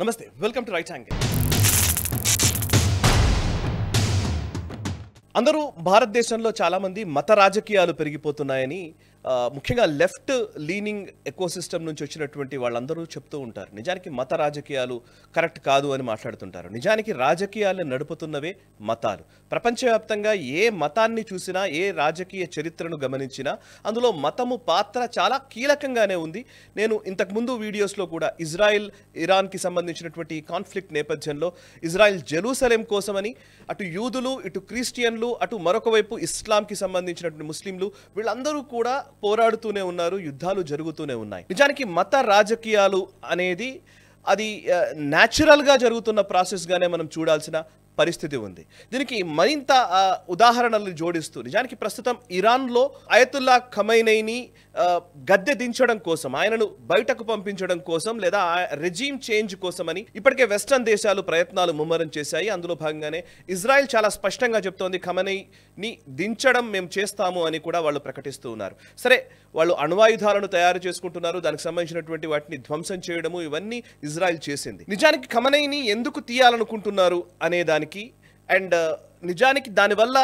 నమస్తే welcome to right angle. అందరూ భారతదేశంలో చాలామంది మత రాజకీయాలు పెరిగిపోతున్నాయని ముఖ్యంగా లెఫ్ట్ లీనింగ్ ఎకోసిస్టమ్ నుంచి వచ్చినటువంటి వాళ్ళందరూ చెప్తూ ఉంటారు. నిజానికి మత రాజకీయాలు కరెక్ట్ కాదు అని మాట్లాడుతుంటారు. నిజానికి రాజకీయాలను నడుపుతున్నవే మతాలు. ప్రపంచవ్యాప్తంగా ఏ మతాన్ని చూసినా, ఏ రాజకీయ చరిత్రను గమనించినా అందులో మతము పాత్ర చాలా కీలకంగానే ఉంది. నేను ఇంతకుముందు వీడియోస్లో కూడా ఇజ్రాయెల్ ఇరాన్కి సంబంధించినటువంటి కాన్ఫ్లిక్ట్ నేపథ్యంలో ఇజ్రాయెల్ జెరూసలేం కోసమని అటు యూదులు, ఇటు క్రిస్టియన్లు, అటు మరొక వైపు ఇస్లాంకి సంబంధించినటువంటి ముస్లింలు వీళ్ళందరూ కూడా పోరాడుతూనే ఉన్నారు. యుద్ధాలు జరుగుతూనే ఉన్నాయి. నిజానికి మత రాజకీయాలు అనేది అది న్యాచురల్గా జరుగుతున్న ప్రాసెస్గానే మనం చూడాల్సిన పరిస్థితి ఉంది. దీనికి మరింత ఉదాహరణలు జోడిస్తూ నిజానికి ప్రస్తుతం ఇరాన్లో అయతుల్లా ఖమైనీని గద్దె దించడం కోసం, ఆయనను బయటకు పంపించడం కోసం లేదా రెజీమ్ చేంజ్ కోసమని ఇప్పటికే వెస్టర్న్ దేశాలు ప్రయత్నాలు ముమ్మరం చేశాయి. అందులో భాగంగానే ఇజ్రాయెల్ చాలా స్పష్టంగా చెప్తోంది, ఖమైనీని దించడం మేము చేస్తాము అని కూడా వాళ్ళు ప్రకటిస్తూ ఉన్నారు. సరే, వాళ్ళు అణ్వాయుధాలను తయారు చేసుకుంటున్నారు, దానికి సంబంధించినటువంటి వాటిని ధ్వంసం చేయడము ఇవన్నీ ఇజ్రాయెల్ చేసింది. నిజానికి ఖమైనీని ఎందుకు తీయాలనుకుంటున్నారు అనే దానికి అండ్ నిజానికి దానివల్ల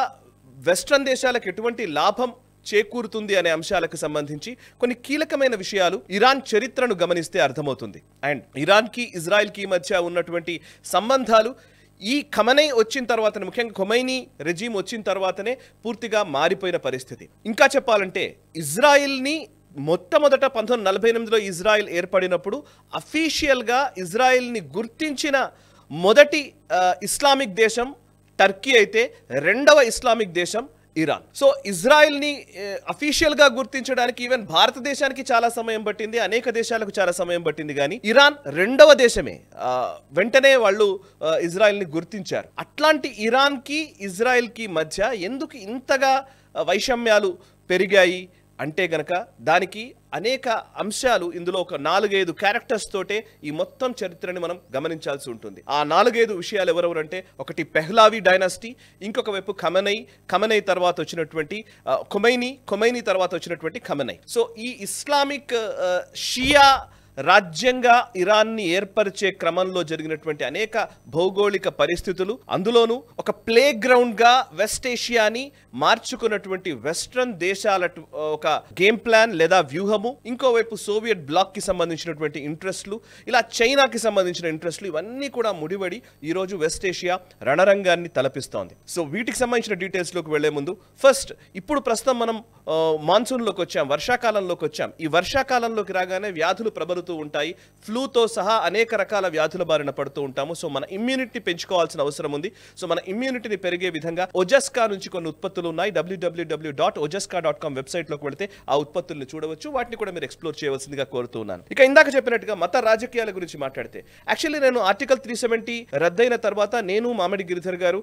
వెస్ట్రన్ దేశాలకు ఎటువంటి లాభం చేకూరుతుంది అనే అంశాలకు సంబంధించి కొన్ని కీలకమైన విషయాలు ఇరాన్ చరిత్రను గమనిస్తే అర్థమవుతుంది. అండ్ ఇరాన్కి ఇజ్రాయెల్కి మధ్య ఉన్నటువంటి సంబంధాలు ఈ ఖమైనీ వచ్చిన తర్వాతనే, ముఖ్యంగా ఖమైనీ రెజీమ్ వచ్చిన తర్వాతనే పూర్తిగా మారిపోయిన పరిస్థితి. ఇంకా చెప్పాలంటే ఇజ్రాయెల్ని మొట్టమొదట 1948లో ఇజ్రాయెల్ ఏర్పడినప్పుడు అఫీషియల్గా ఇజ్రాయెల్ని గుర్తించిన మొదటి ఇస్లామిక్ దేశం టర్కీ అయితే రెండవ ఇస్లామిక్ దేశం ఇరాన్. సో ఇజ్రాయెల్ని అఫీషియల్గా గుర్తించడానికి ఈవెన్ భారతదేశానికి చాలా సమయం పట్టింది, అనేక దేశాలకు చాలా సమయం పట్టింది. కానీ ఇరాన్ రెండవ దేశమే వెంటనే వాళ్ళు ఇజ్రాయెల్ని గుర్తించారు. అట్లాంటి ఇరాన్కి ఇజ్రాయెల్కి మధ్య ఎందుకు ఇంతగా వైషమ్యాలు పెరిగాయి అంటే గనక దానికి అనేక అంశాలు, ఇందులో ఒక 4-5 క్యారెక్టర్స్ తోటే ఈ మొత్తం చరిత్రని మనం గమనించాల్సి ఉంటుంది. ఆ 4-5 విషయాలు ఎవరెవరంటే, ఒకటి పెహ్లావి డైనాసిటీ, ఇంకొక వైపు ఖమైనీ తర్వాత వచ్చినటువంటి ఖమైనీ తర్వాత వచ్చినటువంటి ఖమైనీ. సో ఈ ఇస్లామిక్ షియా రాజ్యంగా ఇరాన్ని ఏర్పరిచే క్రమంలో జరిగినటువంటి అనేక భౌగోళిక పరిస్థితులు, అందులోనూ ఒక ప్లే గ్రౌండ్గా వెస్ట్ ఏషియాని మార్చుకున్నటువంటి వెస్ట్రన్ దేశాల ఒక గేమ్ ప్లాన్ లేదా వ్యూహము, ఇంకోవైపు సోవియట్ బ్లాక్కి సంబంధించినటువంటి ఇంట్రెస్ట్లు, ఇలా చైనాకి సంబంధించిన ఇంట్రెస్ట్లు, ఇవన్నీ కూడా ముడిపడి ఈరోజు వెస్ట్ ఏషియా రణరంగాన్ని తలపిస్తోంది. సో వీటికి సంబంధించిన డీటెయిల్స్లోకి వెళ్లే ముందు ఫస్ట్ ఇప్పుడు ప్రస్తుతం మనం మాన్సూన్లోకి వచ్చాం, వర్షాకాలంలోకి వచ్చాం. ఈ వర్షాకాలంలోకి రాగానే వ్యాధులు ప్రబలుతూ ఉంటాయి. ఫ్లూతో సహా అనేక రకాల వ్యాధుల బారిన పడుతూ ఉంటాము. సో మన ఇమ్యూనిటీ పెంచుకోవాల్సిన అవసరం ఉంది. సో మన ఇమ్యూనిటీని పెరిగే విధంగా ఒజస్కా నుంచి కొన్ని ఉత్పత్తులు ఉన్నాయి. www.ojaska.com వెబ్సైట్లోకి వెళితే ఆ ఉత్పత్తులను చూడవచ్చు. వాటిని కూడా మీరు ఎక్స్ప్లోర్ చేయవలసిందిగా కోరుతున్నాను. ఇక ఇందాక చెప్పినట్టుగా మత రాజకీయాల గురించి మాట్లాడితే, యాక్చువల్లీ నేను ఆర్టికల్ 370 రద్దయిన తర్వాత నేను మామిడి గిరిధర్ గారు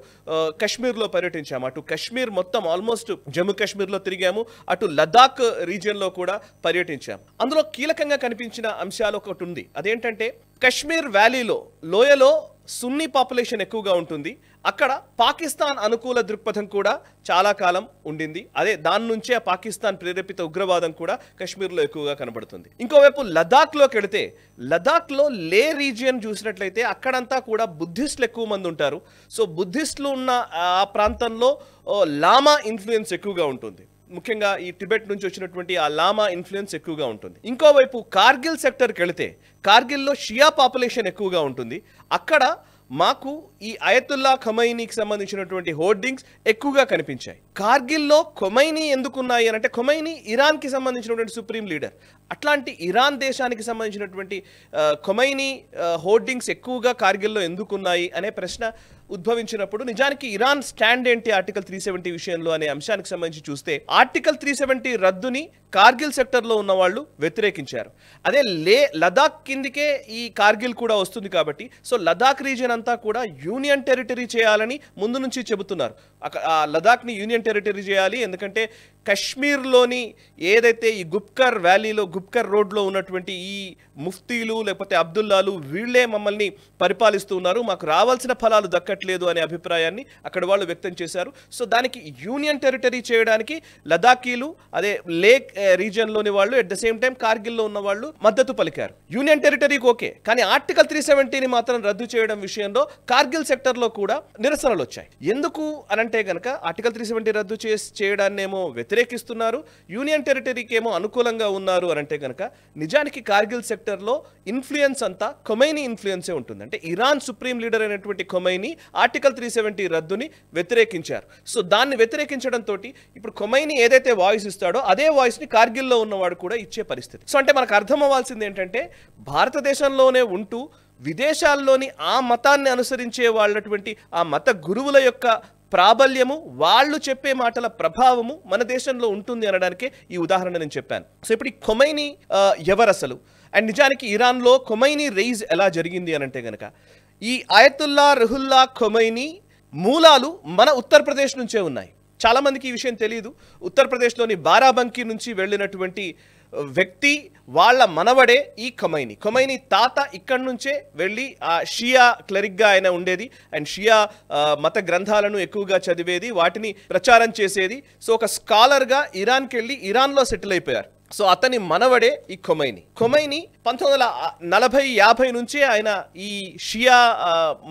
కశ్మీర్లో పర్యటించాము. అటు కశ్మీర్ మొత్తం ఆల్మోస్ట్ జమ్మూ కాశ్మీర్లో తిరిగాము, అటు లదాఖ్ రీజియన్లో కూడా పర్యటించాము. అందులో కీలకంగా కనిపించిన అంశాలు ఒకటి ఉంది. అదేంటంటే కశ్మీర్ వ్యాలీలో, లోయలో సున్నీ పాపులేషన్ ఎక్కువగా ఉంటుంది. అక్కడ పాకిస్తాన్ అనుకూల దృక్పథం కూడా చాలా కాలం ఉండింది. అదే దాని నుంచే ఆ పాకిస్తాన్ ప్రేరేపిత ఉగ్రవాదం కూడా కశ్మీర్లో ఎక్కువగా కనబడుతుంది. ఇంకోవైపు లదాఖ్లోకి వెళితే, లదాఖ్లో లే రీజియన్ చూసినట్లయితే అక్కడంతా కూడా బుద్ధిస్టులు ఎక్కువ మంది ఉంటారు. సో బుద్ధిస్టులు ఉన్న ఆ ప్రాంతంలో లామా ఇన్ఫ్లుయెన్స్ ఎక్కువగా ఉంటుంది. ముఖ్యంగా ఈ టిబెట్ నుంచి వచ్చినటువంటి ఆ లామా ఇన్ఫ్లుయెన్స్ ఎక్కువగా ఉంటుంది. ఇంకోవైపు కార్గిల్ సెక్టర్కి వెళితే, కార్గిల్లో షియా పాపులేషన్ ఎక్కువగా ఉంటుంది. అక్కడ మాకు ఈ అయతుల్లా ఖమైనీకి సంబంధించినటువంటి హోర్డింగ్స్ ఎక్కువగా కనిపించాయి. కార్గిల్లో ఖమైనీ ఎందుకున్నాయి అని అంటే, ఖమైనీ ఇరాన్కి సంబంధించినటువంటి సుప్రీం లీడర్. అట్లాంటి ఇరాన్ దేశానికి సంబంధించినటువంటి ఖమైనీ హోర్డింగ్స్ ఎక్కువగా కార్గిల్లో ఎందుకున్నాయి అనే ప్రశ్న ఉద్భవించినప్పుడు నిజానికి ఇరాన్ స్టాండ్ ఏంటి ఆర్టికల్ 370 విషయంలో అనే అంశానికి సంబంధించి చూస్తే, ఆర్టికల్ 370 రద్దుని కార్గిల్ సెక్టర్లో ఉన్న వాళ్ళు వ్యతిరేకించారు. అదే లదాఖ్ కిందికే ఈ కార్గిల్ కూడా వస్తుంది కాబట్టి, సో లదాఖ్ రీజియన్ అంతా కూడా యూనియన్ టెరిటరీ చేయాలని ముందు నుంచి చెబుతున్నారు. ఆ లదాఖ్ని యూనియన్ టెరిటరీ చేయాలి, ఎందుకంటే కశ్మీర్లోని ఏదైతే ఈ గుప్కర్ వ్యాలీలో గుప్కర్ రోడ్లో ఉన్నటువంటి ఈ ముఫ్తీలు లేకపోతే అబ్దుల్లాలు వీళ్ళే మమ్మల్ని పరిపాలిస్తూ ఉన్నారు, మాకు రావాల్సిన ఫలాలు దక్కట్లేదు అనే అభిప్రాయాన్ని అక్కడ వాళ్ళు వ్యక్తం చేశారు. సో దానికి యూనియన్ టెరిటరీ చేయడానికి లదాఖీలు అదే లేక్ రీజియన్లోని వాళ్ళు అట్ ద సేమ్ టైం కార్గిల్లో ఉన్న వాళ్ళు మద్దతు పలికారు. యూనియన్ టెరిటరీకి ఓకే, కానీ ఆర్టికల్ 370ని మాత్రం రద్దు చేయడం విషయంలో కార్గిల్ సెక్టర్లో కూడా నిరసనలు వచ్చాయి. ఎందుకు అనంటే గనక ఆర్టికల్ 370 రద్దు చేయడాన్నేమో వ్యతిరేకిస్తున్నారు, యూనియన్ టెరిటరీకి ఏమో అనుకూలంగా ఉన్నారు అనంటే గనక నిజానికి కార్గిల్ సెక్టర్లో ఇన్ఫ్లుయెన్స్ అంతా ఖొమైనీ ఇన్ఫ్లుయెన్సే ఉంటుంది. అంటే ఇరాన్ సుప్రీం లీడర్ అయినటువంటి ఖొమైనీ ఆర్టికల్ 370 రద్దుని వ్యతిరేకించారు. సో దాన్ని వ్యతిరేకించడంతో ఇప్పుడు ఖొమైనీ ఏదైతే వాయిస్ ఇస్తాడో అదే వాయిస్ని కార్గిల్లో ఉన్నవాడు కూడా ఇచ్చే పరిస్థితి. సో అంటే మనకు అర్థం అవ్వాల్సింది ఏంటంటే భారతదేశంలోనే ఉంటూ విదేశాల్లోని ఆ మతాన్ని అనుసరించే వాళ్ళటువంటి ఆ మత గురువుల యొక్క ప్రాబల్యము, వాళ్ళు చెప్పే మాటల ప్రభావము మన దేశంలో ఉంటుంది అనడానికే ఈ ఉదాహరణ నేను చెప్పాను. సో ఇప్పుడు ఈ ఖొమైనీ ఎవరు అసలు, అండ్ నిజానికి ఇరాన్లో ఖొమైనీ రైజ్ ఎలా జరిగింది అనంటే గనక ఈ ఆయతుల్లా రుహుల్లా ఖొమైనీ మూలాలు మన ఉత్తరప్రదేశ్ నుంచే ఉన్నాయి. చాలామందికి ఈ విషయం తెలియదు. ఉత్తరప్రదేశ్లోని బారాబంకీ నుంచి వెళ్ళినటువంటి వ్యక్తి వాళ్ళ మనవడే ఈ ఖొమైనీ. ఖొమైనీ తాత ఇక్కడి నుంచే వెళ్ళి ఆ షియా క్లరిక్గా ఆయన ఉండేది అండ్ షియా మత గ్రంథాలను ఎక్కువగా చదివేది, వాటిని ప్రచారం చేసేది. సో ఒక స్కాలర్గా ఇరాన్కి వెళ్ళి ఇరాన్లో సెటిల్ అయిపోయారు. సో అతని మనవడే ఈ ఖొమైనీ. ఖొమైనీ 1940-50 నుంచి ఆయన ఈ షియా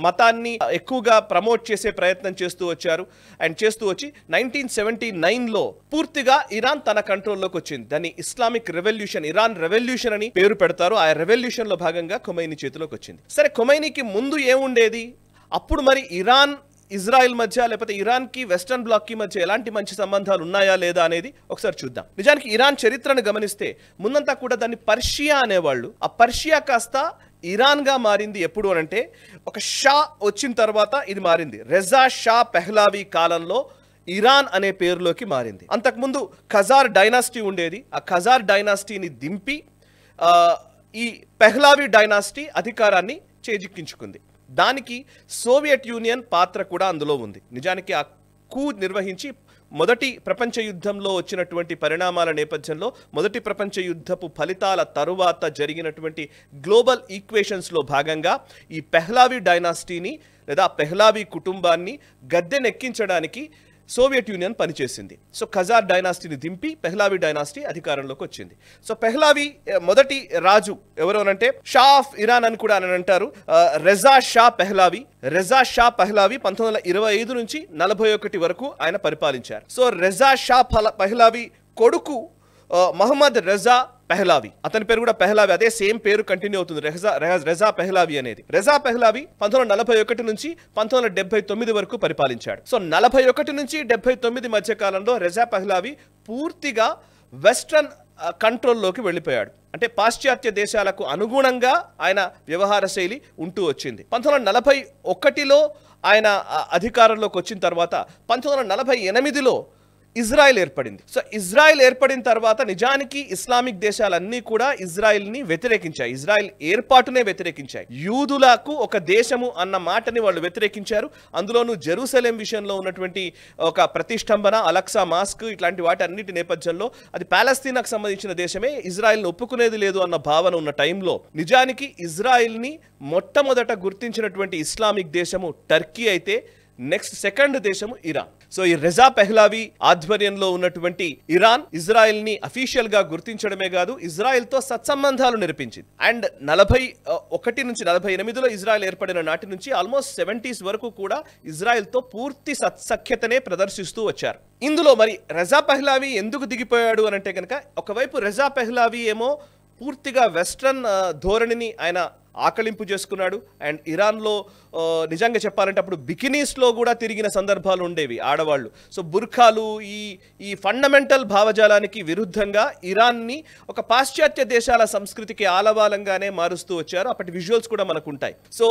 మతాన్ని ఎక్కువగా ప్రమోట్ చేసే ప్రయత్నం చేస్తూ వచ్చారు. అండ్ చేస్తూ వచ్చి 1979లో పూర్తిగా ఇరాన్ తన కంట్రోల్లోకి వచ్చింది. దాన్ని ఇస్లామిక్ రెవల్యూషన్, ఇరాన్ రెవల్యూషన్ అని పేరు పెడతారు. ఆ రెవల్యూషన్లో భాగంగా ఖొమైనీ చేతిలోకి వచ్చింది. సరే, ఖొమైనీకి ముందు ఏముండేది? అప్పుడు మరి ఇరాన్ ఇజ్రాయెల్ మధ్య లేకపోతే ఇరాన్కి వెస్టర్న్ బ్లాక్కి మధ్య ఎలాంటి మంచి సంబంధాలు ఉన్నాయా లేదా అనేది ఒకసారి చూద్దాం. నిజానికి ఇరాన్ చరిత్రను గమనిస్తే ముందంతా కూడా దాన్ని పర్షియా అనేవాళ్ళు. ఆ పర్షియా కాస్త ఇరాన్గా మారింది ఎప్పుడు అనంటే ఒక షా వచ్చిన తర్వాత ఇది మారింది. రెజా షా పెహ్లావీ కాలంలో ఇరాన్ అనే పేరులోకి మారింది. అంతకుముందు ఖజార్ డైనాసిటీ ఉండేది. ఆ ఖజార్ డైనాసిటీని దింపి ఈ పెహ్లావీ డైనాసిటీ అధికారాన్ని చేజిక్కించుకుంది. దానికి సోవియట్ యూనియన్ పాత్ర కూడా అందులో ఉంది. నిజానికి ఆ కూ నిర్వహించి మొదటి ప్రపంచ యుద్ధంలో వచ్చినటువంటి పరిణామాల నేపథ్యంలో మొదటి ప్రపంచ యుద్ధపు ఫలితాల తరువాత జరిగినటువంటి గ్లోబల్ ఈక్వేషన్స్లో భాగంగా ఈ పెహ్లావీ డైనాసిటీని లేదా పెహ్లావీ కుటుంబాన్ని గద్దెనెక్కించడానికి సోవియట్ యూనియన్ పనిచేసింది. సో ఖజార్ డైనాసిటీని దింపి పెహ్లావీ డైనాసిటీ అధికారంలోకి వచ్చింది. సో పెహ్లావీ మొదటి రాజు ఎవరు అనంటే షా ఆఫ్ ఇరాన్ అని కూడా అని అంటారు. రెజా షా పెహ్లావీ. రెజా షా పెహ్లావీ 1925 నుంచి 41 వరకు ఆయన పరిపాలించారు. సో రెజా షా పెహ్లావీ కొడుకు మహమ్మద్ రెజా పెహ్లావీ, అతని పేరు కూడా పెహ్లావీ, అదే సేమ్ పేరు కంటిన్యూ అవుతుంది, రెజా పెహ్లావీ అనేది. రెజా పెహ్లావీ 1941 నుంచి 1979 వరకు పరిపాలించాడు. సో 41 నుంచి 79 మధ్య కాలంలో రెజా పెహ్లావీ పూర్తిగా వెస్ట్రన్ కంట్రోల్లోకి వెళ్ళిపోయాడు. అంటే పాశ్చాత్య దేశాలకు అనుగుణంగా ఆయన వ్యవహార శైలి ఉంటూ వచ్చింది. 1941లో ఆయన అధికారంలోకి వచ్చిన తర్వాత 1948లో ఇజ్రాయెల్ ఏర్పడింది. సో ఇజ్రాయెల్ ఏర్పడిన తర్వాత నిజానికి ఇస్లామిక్ దేశాలన్నీ కూడా ఇజ్రాయెల్ని వ్యతిరేకించాయి, ఇజ్రాయెల్ ఏర్పాటునే వ్యతిరేకించాయి. యూదులకు ఒక దేశము అన్న మాటని వాళ్ళు వ్యతిరేకించారు. అందులోనూ జెరూసలేం విషయంలో ఉన్నటువంటి ఒక ప్రతిష్టంభన, అలక్సా మాస్క్ ఇట్లాంటి వాటి అన్నిటి నేపథ్యంలో అది పాలస్తీనాకు సంబంధించిన దేశమే, ఇజ్రాయెల్ని ఒప్పుకునేది లేదు అన్న భావన ఉన్న టైంలో నిజానికి ఇజ్రాయెల్ని మొట్టమొదట గుర్తించినటువంటి ఇస్లామిక్ దేశము టర్కీ అయితే నెక్స్ట్ సెకండ్ దేశము ఇరాన్. సో ఈ రెజా పెహ్లావీ ఆధ్వర్యంలో ఉన్నటువంటి ఇరాన్ ఇజ్రాయెల్ ని అఫీషియల్ గా గుర్తించడమే కాదు, ఇజ్రాయెల్ తో సత్సంబంధాలు నిర్మించింది. అండ్ 41 నుంచి 48లో ఇజ్రాయెల్ ఏర్పడిన నాటి నుంచి ఆల్మోస్ట్ 70s వరకు కూడా ఇజ్రాయెల్ తో పూర్తి సఖ్యతనే ప్రదర్శిస్తూ వచ్చారు. ఇందులో మరి రెజా పెహ్లావీ ఎందుకు దిగిపోయాడు అనంటే కనుక ఒకవైపు రెజా పెహ్లావీ ఏమో పూర్తిగా వెస్ట్రన్ ధోరణిని ఆయన ఆకలింపు చేసుకున్నాడు. అండ్ ఇరాన్లో నిజంగా చెప్పాలంటే అప్పుడు బికినీస్లో కూడా తిరిగిన సందర్భాలు ఉండేవి ఆడవాళ్ళు. సో బుర్ఖాలు ఈ ఫండమెంటల్ భావజాలానికి విరుద్ధంగా ఇరాన్ని ఒక పాశ్చాత్య దేశాల సంస్కృతికి ఆలవాలంగానే మారుస్తూ వచ్చారు. అప్పటి విజువల్స్ కూడా మనకు ఉంటాయి. సో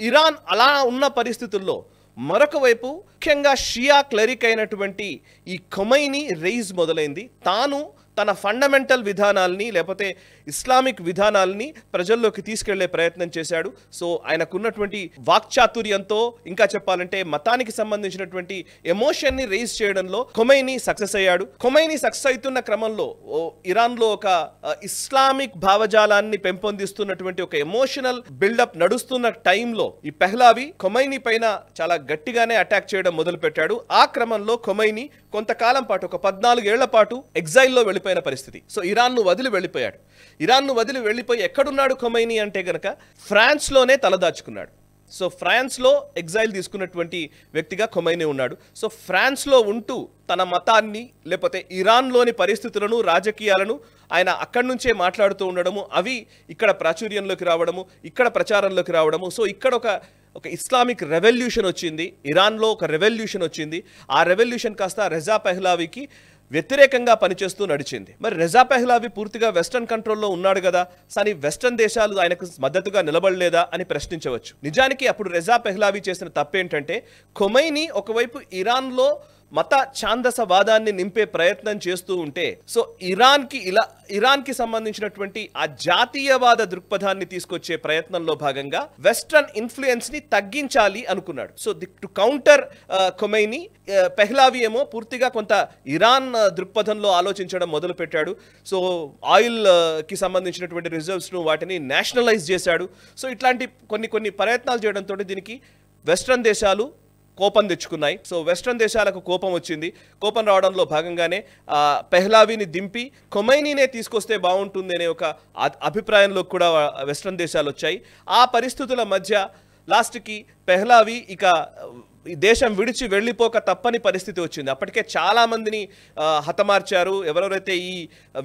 ఇరాన్ అలా ఉన్న పరిస్థితుల్లో మరొక వైపు ముఖ్యంగా షియా క్లరిక్ అయినటువంటి ఈ ఖొమైనీ రైజ్ మొదలైంది. తాను తన ఫండమెంటల్ విధానాల్ని లేకపోతే ఇస్లామిక్ విధానాల్ని ప్రజల్లోకి తీసుకెళ్లే ప్రయత్నం చేశాడు. సో ఆయనకున్నటువంటి వాక్చాతుర్యంతో, ఇంకా చెప్పాలంటే మతానికి సంబంధించినటువంటి ఎమోషన్ని రేజ్ చేయడంలో ఖొమైనీ సక్సెస్ అయ్యాడు. ఖొమైనీ సక్సెస్ అవుతున్న క్రమంలో ఇరాన్లో ఒక ఇస్లామిక్ భావజాలాన్ని పెంపొందిస్తున్నటువంటి ఒక ఎమోషనల్ బిల్డప్ నడుస్తున్న టైంలో ఈ పెహ్లావి ఖొమైనీ పైన చాలా గట్టిగానే అటాక్ చేయడం మొదలు పెట్టాడు. ఆ క్రమంలో ఖొమైనీ కొంతకాలం పాటు, ఒక 14 ఏళ్ల పాటు ఎగ్జైల్లో వెళ్ళిపోయిన పరిస్థితి. సో ఇరాన్ను వదిలి వెళ్ళిపోయాడు. ఇరాన్ను వదిలి వెళ్ళిపోయి ఎక్కడున్నాడు ఖొమైనీ అంటే గనక ఫ్రాన్స్లోనే తలదాచుకున్నాడు. సో ఫ్రాన్స్లో ఎగ్జైల్ తీసుకున్నటువంటి వ్యక్తిగా ఖొమైనీ ఉన్నాడు. సో ఫ్రాన్స్లో ఉంటూ తన మతాన్ని లేకపోతే ఇరాన్లోని పరిస్థితులను, రాజకీయాలను ఆయన అక్కడి నుంచే మాట్లాడుతూ ఉండడము, అవి ఇక్కడ ప్రాచుర్యంలోకి రావడము, ఇక్కడ ప్రచారంలోకి రావడము. సో ఇక్కడ ఒక ఇస్లామిక్ రెవల్యూషన్ వచ్చింది, ఇరాన్లో ఒక రెవల్యూషన్ వచ్చింది. ఆ రెవల్యూషన్ కాస్త రెజా పెహ్లావీకి వ్యతిరేకంగా పనిచేస్తూ నడిచింది. మరి రెజా పెహ్లావీ పూర్తిగా వెస్టర్న్ కంట్రోల్లో ఉన్నాడు కదా, కానీ వెస్టర్న్ దేశాలు ఆయనకు మద్దతుగా నిలబడలేదా అని ప్రశ్నించవచ్చు. నిజానికి అప్పుడు రెజా పెహ్లావీ చేసిన తప్పేంటంటే, ఖొమైనీ ఒకవైపు ఇరాన్లో మత ఛాందసవాదాన్ని నింపే ప్రయత్నం చేస్తూ ఉంటే, సో ఇరాన్కి సంబంధించినటువంటి ఆ జాతీయవాద దృక్పథాన్ని తీసుకొచ్చే ప్రయత్నంలో భాగంగా వెస్ట్రన్ ఇన్ఫ్లుయెన్స్ ని తగ్గించాలి అనుకున్నాడు. సో టు కౌంటర్ ఖొమైనీ, పెహ్లావీ ఏమో పూర్తిగా కొంత ఇరాన్ దృక్పథంలో ఆలోచించడం మొదలు పెట్టాడు. సో ఆయిల్ కి సంబంధించినటువంటి రిజర్వ్స్ ను వాటిని నేషనలైజ్ చేశాడు. సో ఇట్లాంటి కొన్ని ప్రయత్నాలు చేయడంతో దీనికి వెస్ట్రన్ దేశాలు కోపం తెచ్చుకున్నాయి. సో వెస్ట్రన్ దేశాలకు కోపం వచ్చింది. కోపం రావడంలో భాగంగానే పెహ్లావీని దింపి ఖొమైనీనే తీసుకొస్తే బాగుంటుంది అనే ఒక అభిప్రాయంలో కూడా వెస్ట్రన్ దేశాలు వచ్చాయి. ఆ పరిస్థితుల మధ్య లాస్ట్కి పెహ్లావీ ఇక ఈ దేశం విడిచి వెళ్ళిపోక తప్పని పరిస్థితి వచ్చింది. అప్పటికే చాలామందిని హతమార్చారు. ఎవరెవరైతే ఈ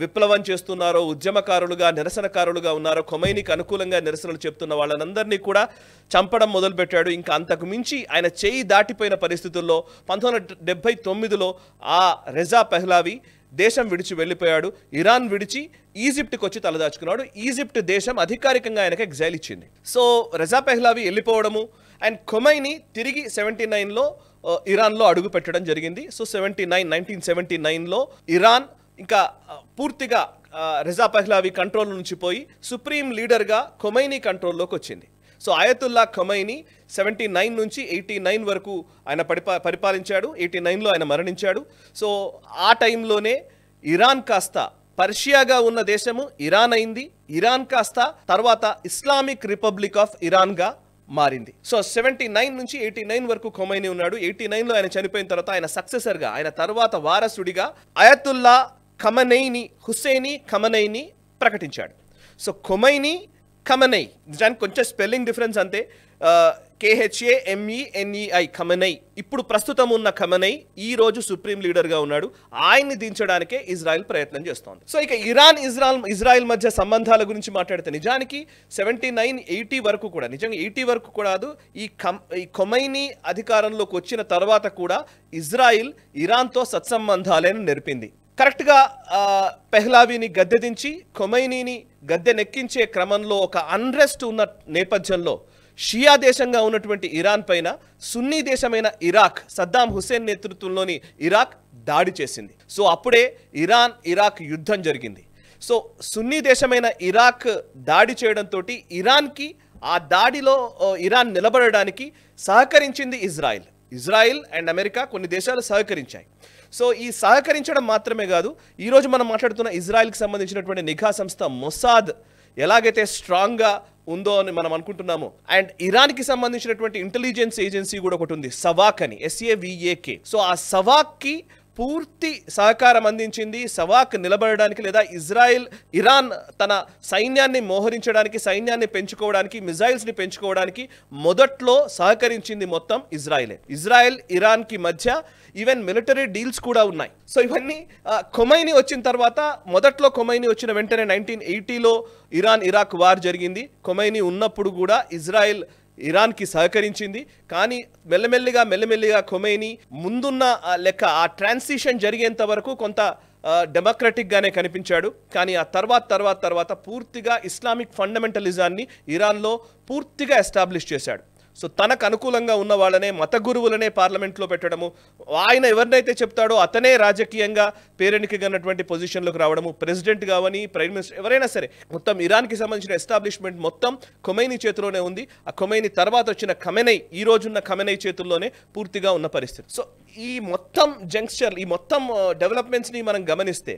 విప్లవం చేస్తున్నారో, ఉద్యమకారులుగా, నిరసనకారులుగా ఉన్నారో, ఖొమైనీకి అనుకూలంగా నిరసనలు చెప్తున్న వాళ్ళందరినీ కూడా చంపడం మొదలుపెట్టాడు. ఇంకా అంతకు మించి ఆయన చేయి దాటిపోయిన పరిస్థితుల్లో 1979లో ఆ రెజా పెహ్లావీ దేశం విడిచి వెళ్ళిపోయాడు. ఇరాన్ విడిచి ఈజిప్ట్కి వచ్చి తలదాచుకున్నాడు. ఈజిప్ట్ దేశం అధికారికంగా ఆయనకు ఎగ్జైల్ ఇచ్చింది. సో రెజా పెహ్లావీ వెళ్ళిపోవడము అండ్ ఖొమైనీ తిరిగి 79లో ఇరాన్లో అడుగు పెట్టడం జరిగింది. సో 1979లో ఇరాన్ ఇంకా పూర్తిగా రెజా పెహ్లావీ కంట్రోల్ నుంచి పోయి సుప్రీం లీడర్గా ఖొమైనీ కంట్రోల్లోకి వచ్చింది. సో అయతుల్లా ఖొమైనీ 79 నుంచి 89 వరకు ఆయన పరిపాలించాడు. 89లో ఆయన మరణించాడు. సో ఆ టైంలోనే ఇరాన్ కాస్త పర్షియాగా ఉన్న దేశము ఇరాన్ అయింది. ఇరాన్ కాస్త తర్వాత ఇస్లామిక్ రిపబ్లిక్ ఆఫ్ ఇరాన్గా మారింది. సో 79 నుంచి 89 వరకు ఖొమైనీ ఉన్నాడు. 89లో ఆయన చనిపోయిన తర్వాత ఆయన సక్సెసర్గా, ఆయన తర్వాత వారసుడిగా అయతుల్లా హుస్సేనీ ఖమనైని ప్రకటించాడు. సో ఖొమైనీ, ఖమనై, నిజానికి కొంచెం స్పెల్లింగ్ డిఫరెన్స్ అంతే. KHAMENEI ఖమనై. ఇప్పుడు ప్రస్తుతం ఉన్న ఖమనై ఈ రోజు సుప్రీం లీడర్గా ఉన్నాడు. ఆయన్ని దించడానికే ఇజ్రాయెల్ ప్రయత్నం చేస్తోంది. సో ఇక ఇజ్రాయెల్ మధ్య సంబంధాల గురించి మాట్లాడితే నిజానికి 79, 80 వరకు కూడా, నిజంగా 80 వరకు కూడా ఈ ఖొమైనీ అధికారంలోకి వచ్చిన తర్వాత కూడా ఇజ్రాయెల్ ఇరాన్తో సత్సంబంధాలను నెరిపింది. కరెక్ట్గా పెహ్లావీని గద్దె దించి ఖొమైనీని గద్దెనెక్కించే క్రమంలో ఒక అన్రెస్ట్ ఉన్న నేపథ్యంలో షియా దేశంగా ఉన్నటువంటి ఇరాన్ పైన సున్నీ దేశమైన ఇరాక్, సద్దాం హుస్సేన్ నేతృత్వంలోని ఇరాక్ దాడి చేసింది. సో అప్పుడే ఇరాక్ యుద్ధం జరిగింది. సో సున్నీ దేశమైన ఇరాక్ దాడి చేయడంతో ఇరాన్కి ఆ దాడిలో ఇరాన్ నిలబడడానికి సహకరించింది ఇజ్రాయెల్ అండ్ అమెరికా, కొన్ని దేశాలు సహకరించాయి. సో ఈ సహకరించడం మాత్రమే కాదు, ఈరోజు మనం మాట్లాడుతున్న ఇజ్రాయెల్కి సంబంధించినటువంటి నిఘా సంస్థ మొసాద్ ఎలాగైతే స్ట్రాంగ్గా ఉందో అని మనం అనుకుంటున్నాము, అండ్ ఇరాన్కి సంబంధించినటువంటి ఇంటెలిజెన్స్ ఏజెన్సీ కూడా ఒకటి ఉంది, సవాక్ అని, SAVAK. సో ఆ సవాక్కి పూర్తి సహకారం అందించింది. సవాక్ నిలబడడానికి లేదా ఇరాన్ తన సైన్యాన్ని మోహరించడానికి, సైన్యాన్ని పెంచుకోవడానికి, మిజైల్స్ని పెంచుకోవడానికి మొదట్లో సహకరించింది మొత్తం ఇజ్రాయెల్ ఇరాన్కి మధ్య ఈవెన్ మిలిటరీ డీల్స్ కూడా ఉన్నాయి. సో ఇవన్నీ ఖొమైనీ వచ్చిన తర్వాత, మొదట్లో ఖొమైనీ వచ్చిన వెంటనే 1980లో ఇరాక్ వార్ జరిగింది. ఖొమైనీ ఉన్నప్పుడు కూడా ఇరాన్కి సహకరించింది. కానీ మెల్లమెల్లిగా ఖొమైనీ ముందున్న లెక్క ఆ ట్రాన్సిషన్ జరిగేంత వరకు కొంత డెమోక్రటిక్గానే కనిపించాడు. కానీ ఆ తర్వాత పూర్తిగా ఇస్లామిక్ ఫండమెంటలిజాన్ని ఇరాన్లో పూర్తిగా ఎస్టాబ్లిష్ చేశాడు. సో తనకు అనుకూలంగా ఉన్న వాళ్ళనే మత గురువులనే పార్లమెంట్లో పెట్టడము, ఆయన ఎవరినైతే చెప్తాడో అతనే రాజకీయంగా పేరెనికగన్నటువంటి పొజిషన్లోకి రావడము, ప్రెసిడెంట్ కావని ప్రైమ్ మినిస్టర్ ఎవరైనా సరే మొత్తం ఇరాన్కి సంబంధించిన ఎస్టాబ్లిష్మెంట్ మొత్తం ఖొమైనీ చేతిలోనే ఉంది. ఆ ఖొమైనీ తర్వాత వచ్చిన ఖమెనై, ఈ రోజున్న ఖమెనై చేతుల్లోనే పూర్తిగా ఉన్న పరిస్థితి. సో ఈ మొత్తం జంక్చర్, ఈ మొత్తం డెవలప్మెంట్స్ని మనం గమనిస్తే,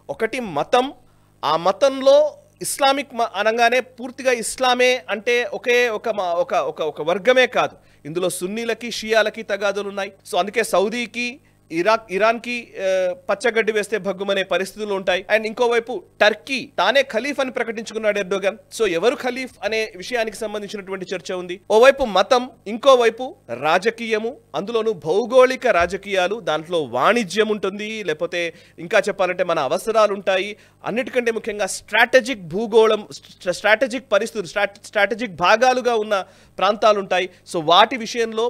ఒకటి మతం, ఆ మతంలో ఇస్లామిక్ అనగానే పూర్తిగా ఇస్లామే అంటే ఒకే ఒక వర్గమే కాదు, ఇందులో సున్నీలకి షియాలకి తగాదులు ఉన్నాయి. సో అందుకే సౌదీకి ఇరాన్కి పచ్చగడ్డి వేస్తే భగ్గుమనే పరిస్థితులు ఉంటాయి. అండ్ ఇంకోవైపు టర్కీ తానే ఖలీఫ్ అని ప్రకటించుకున్నాడు ఎర్డోగన్. సో ఎవరు ఖలీఫ్ అనే విషయానికి సంబంధించినటువంటి చర్చ ఉంది. ఓవైపు మతం, ఇంకోవైపు రాజకీయము, అందులోనూ భౌగోళిక రాజకీయాలు, దాంట్లో వాణిజ్యం ఉంటుంది, లేకపోతే ఇంకా చెప్పాలంటే మన అవసరాలు ఉంటాయి. అన్నిటికంటే ముఖ్యంగా స్ట్రాటజిక్ భూగోళం, స్ట్రాటజిక్ పరిస్థితులు, స్ట్రాటజిక్ భాగాలుగా ఉన్న ప్రాంతాలు ఉంటాయి. సో వాటి విషయంలో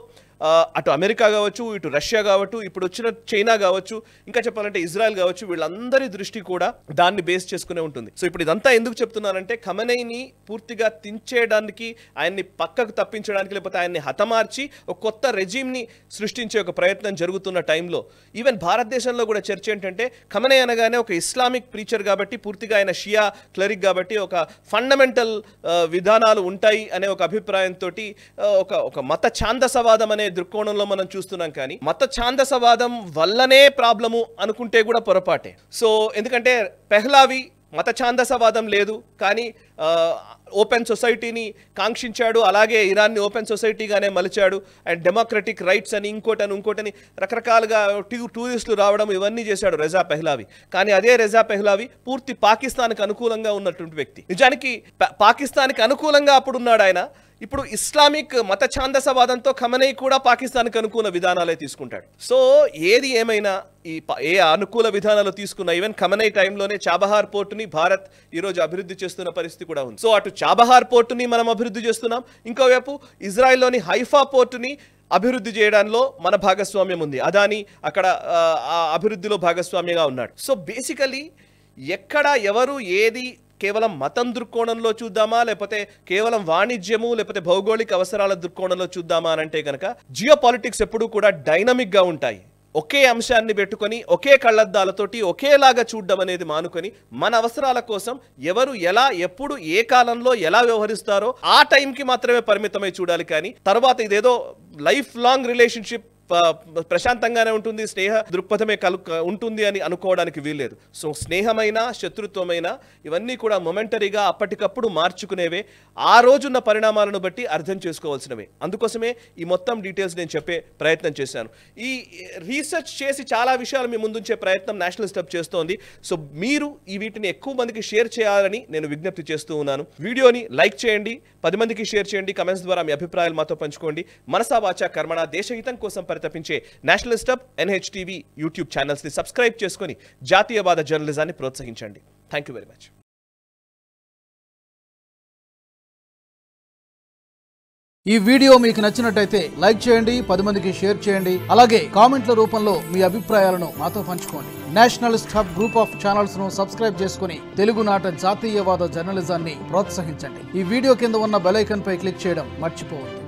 అటు అమెరికా కావచ్చు, ఇటు రష్యా కావచ్చు, ఇప్పుడు వచ్చిన చైనా కావచ్చు, ఇంకా చెప్పాలంటే ఇజ్రాయెల్ కావచ్చు, వీళ్ళందరి దృష్టి కూడా దాన్ని బేస్ చేసుకునే ఉంటుంది. సో ఇప్పుడు ఇదంతా ఎందుకు చెప్తున్నానంటే, ఖమెనైని పూర్తిగా తించేయడానికి, ఆయన్ని పక్కకు తప్పించడానికి, లేకపోతే ఆయన్ని హతమార్చి ఒక కొత్త రెజీమ్ని సృష్టించే ఒక ప్రయత్నం జరుగుతున్న టైంలో ఈవెన్ భారతదేశంలో కూడా చర్చ ఏంటంటే, ఖమెనై అనగానే ఒక ఇస్లామిక్ ప్రీచర్ కాబట్టి, పూర్తిగా ఆయన షియా క్లరిక్ కాబట్టి ఒక ఫండమెంటల్ విధానాలు ఉంటాయి అనే ఒక అభిప్రాయంతో ఒక మత ఛాందసవాదం అనే దృక్కోణంలో మనం చూస్తున్నాం. కానీ మత ఛాందసవాదం వల్లనే ప్రాబ్లము అనుకుంటే కూడా పొరపాటే. సో ఎందుకంటే పెహ్లావి మత ఛాందసవాదం లేదు, కానీ ఓపెన్ సొసైటీని కాంక్షించాడు, అలాగే ఇరాన్ని ఓపెన్ సొసైటీగానే మలిచాడు. అండ్ డెమోక్రటిక్ రైట్స్ అని ఇంకోటని రకరకాలుగా టూరిస్టులు రావడం ఇవన్నీ చేశాడు రెజా పెహ్లావి. కానీ అదే రెజా పెహ్లావి పూర్తి పాకిస్తాన్కి అనుకూలంగా ఉన్నటువంటి వ్యక్తి. నిజానికి పాకిస్తాన్కి అనుకూలంగా అప్పుడున్నాడు ఆయన. ఇప్పుడు ఇస్లామిక్ మత ఛాందసవాదంతో ఖమెనై కూడా పాకిస్తాన్కి అనుకూల విధానాలే తీసుకుంటాడు. సో ఏది ఏమైనా ఏ అనుకూల విధానాలు తీసుకున్నా, ఈవెన్ ఖమెనై టైంలోనే చాబహార్ పోర్టుని భారత్ ఈరోజు అభివృద్ధి చేస్తున్న పరిస్థితి కూడా ఉంది. సో అటు చాబహార్ పోర్టుని మనం అభివృద్ధి చేస్తున్నాం, ఇంకోవైపు ఇజ్రాయెల్లోని హైఫా పోర్టుని అభివృద్ధి చేయడంలో మన భాగస్వామ్యం ఉంది. అదాని అక్కడ అభివృద్ధిలో భాగస్వామ్యంగా ఉన్నాడు. సో బేసికలీ ఎక్కడ ఎవరు ఏది కేవలం మతం దృక్కోణంలో చూద్దామా, లేకపోతే కేవలం వాణిజ్యము లేకపోతే భౌగోళిక అవసరాల దృక్కోణంలో చూద్దామా అని అంటే కనుక, జియో పాలిటిక్స్ ఎప్పుడూ కూడా డైనమిక్గా ఉంటాయి. ఒకే అంశాన్ని పెట్టుకొని ఒకే కళ్ళద్దాలతోటి ఒకేలాగా చూడడం అనేది మానుకొని, మన అవసరాల కోసం ఎవరు ఎలా ఎప్పుడు ఏ కాలంలో ఎలా వ్యవహరిస్తారో ఆ టైంకి మాత్రమే పరిమితమై చూడాలి. కానీ తర్వాత ఇదేదో లైఫ్ లాంగ్ రిలేషన్షిప్ ప్రశాంతంగానే ఉంటుంది, స్నేహ దృక్పథమే ఉంటుంది అని అనుకోవడానికి వీల్లేదు. సో స్నేహమైన శత్రుత్వమైన ఇవన్నీ కూడా మొమెంటరీగా అప్పటికప్పుడు మార్చుకునేవే, ఆ రోజున్న పరిణామాలను బట్టి అర్థం చేసుకోవాల్సినవే. అందుకోసమే ఈ మొత్తం డీటెయిల్స్ నేను చెప్పే ప్రయత్నం చేశాను. ఈ రీసెర్చ్ చేసి చాలా విషయాలు మీ ముందుంచే ప్రయత్నం నేషనలిస్ట్ హబ్ చేస్తోంది. సో మీరు ఈ వీటిని ఎక్కువ మందికి షేర్ చేయాలని నేను విజ్ఞప్తి చేస్తూ ఉన్నాను. వీడియోని లైక్ చేయండి, 10 మందికి షేర్ చేయండి, కమెంట్స్ ద్వారా మీ అభిప్రాయాలు మాతో పంచుకోండి. మనసా వాచా కర్మణ దేశహితం కోసం పరితపించే నేషనలిస్ట్ హబ్, NHTV యూట్యూబ్ ఛానల్స్ని సబ్స్క్రైబ్ చేసుకొని జాతీయవాద జర్నలిజాన్ని ప్రోత్సహించండి. Thank you very much. ఈ వీడియో మీకు నచ్చినట్టయితే లైక్ చేయండి, 10 మందికి షేర్ చేయండి, అలాగే కామెంట్ల రూపంలో మీ అభిప్రాయాలను మాతో పంచుకోండి. Nationalist hub group of channels ను సబ్స్క్రైబ్ చేసుకుని తెలుగునాట జాతీయవాద జర్నలిజాన్ని ప్రోత్సహించండి. ఈ వీడియో కింద ఉన్న బెల్ ఐకాన్ పై క్లిక్ చేయడం మర్చిపోవద్దు.